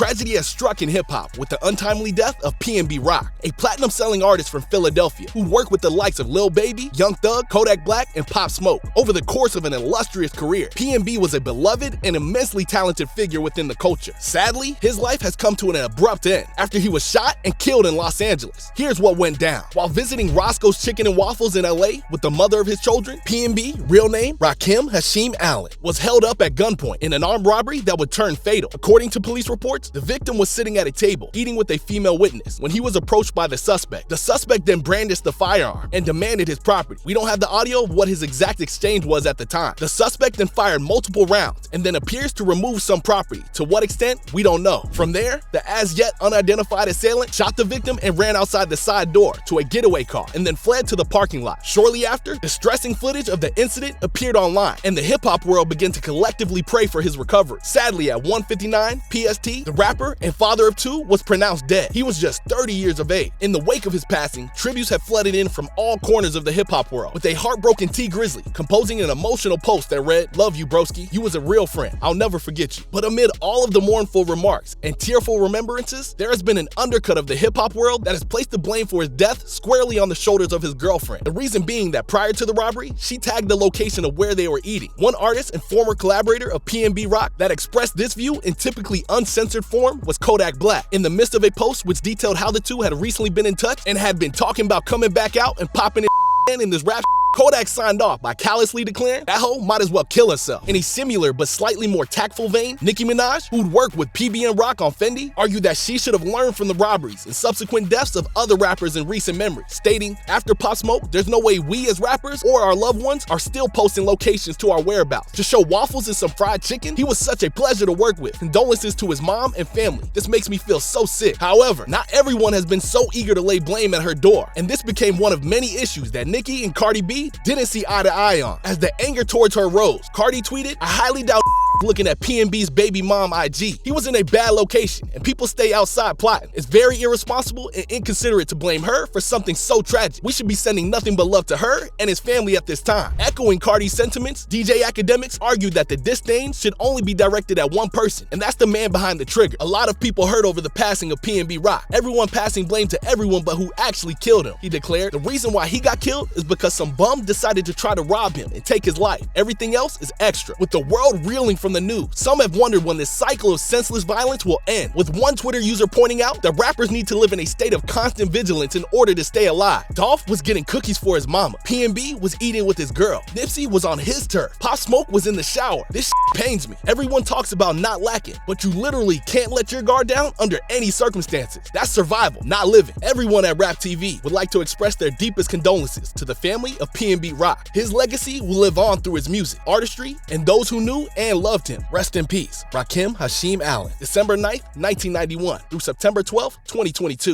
Tragedy has struck in hip-hop with the untimely death of PNB Rock, a platinum-selling artist from Philadelphia who worked with the likes of Lil Baby, Young Thug, Kodak Black, and Pop Smoke. Over the course of an illustrious career, PNB was a beloved and immensely talented figure within the culture. Sadly, his life has come to an abrupt end after he was shot and killed in Los Angeles. Here's what went down. While visiting Roscoe's Chicken and Waffles in LA with the mother of his children, PNB, real name Rakim Hasheem Allen, was held up at gunpoint in an armed robbery that would turn fatal. According to police reports, the victim was sitting at a table, eating with a female witness, when he was approached by the suspect. The suspect then brandished the firearm and demanded his property. We don't have the audio of what his exact exchange was at the time. The suspect then fired multiple rounds and then appears to remove some property. To what extent, we don't know. From there, the as-yet unidentified assailant shot the victim and ran outside the side door to a getaway car and then fled to the parking lot. Shortly after, distressing footage of the incident appeared online, and the hip-hop world began to collectively pray for his recovery. Sadly, at 1:59 PST, the rapper and father of two was pronounced dead. He was just 30 years of age. In the wake of his passing, tributes have flooded in from all corners of the hip-hop world, with a heartbroken T Grizzly composing an emotional post that read, "Love you, broski. You was a real friend. I'll never forget you." But amid all of the mournful remarks and tearful remembrances, there has been an undercut of the hip-hop world that has placed the blame for his death squarely on the shoulders of his girlfriend. The reason being that prior to the robbery, she tagged the location of where they were eating. One artist and former collaborator of PNB Rock that expressed this view in typically uncensored form was Kodak Black. In the midst of a post which detailed how the two had recently been in touch and had been talking about coming back out and popping in this rap, Kodak signed off by callously declaring that hoe might as well kill herself. In a similar but slightly more tactful vein, Nicki Minaj, who'd worked with PNB Rock on Fendi, argued that she should have learned from the robberies and subsequent deaths of other rappers in recent memory, stating, "After Pop Smoke, there's no way we as rappers or our loved ones are still posting locations to our whereabouts. To show waffles and some fried chicken, he was such a pleasure to work with. Condolences to his mom and family. This makes me feel so sick." However, not everyone has been so eager to lay blame at her door, and this became one of many issues that Nicki and Cardi B didn't see eye to eye on. As the anger towards her rose, Cardi tweeted, "I highly doubt looking at PNB's baby mom IG. He was in a bad location and people stay outside plotting. It's very irresponsible and inconsiderate to blame her for something so tragic. We should be sending nothing but love to her and his family at this time." Echoing Cardi's sentiments, DJ Academics argued that the disdain should only be directed at one person, and that's the man behind the trigger. A lot of people hurt over the passing of PNB Rock, everyone passing blame to everyone but who actually killed him. He declared, "The reason why he got killed is because some bum decided to try to rob him and take his life. Everything else is extra." With the world reeling from the news, some have wondered when this cycle of senseless violence will end, with one Twitter user pointing out that rappers need to live in a state of constant vigilance in order to stay alive. Dolph was getting cookies for his mama. PNB was eating with his girl. Nipsey was on his turf. Pop Smoke was in the shower. This pains me. Everyone talks about not lacking, but you literally can't let your guard down under any circumstances. That's survival, not living. Everyone at RapTV would like to express their deepest condolences to the family of PNB Rock. His legacy will live on through his music, artistry, and those who knew and loved him. Rest in peace, Rakim Hasheem Allen. December 9th, 1991 through September 12th, 2022.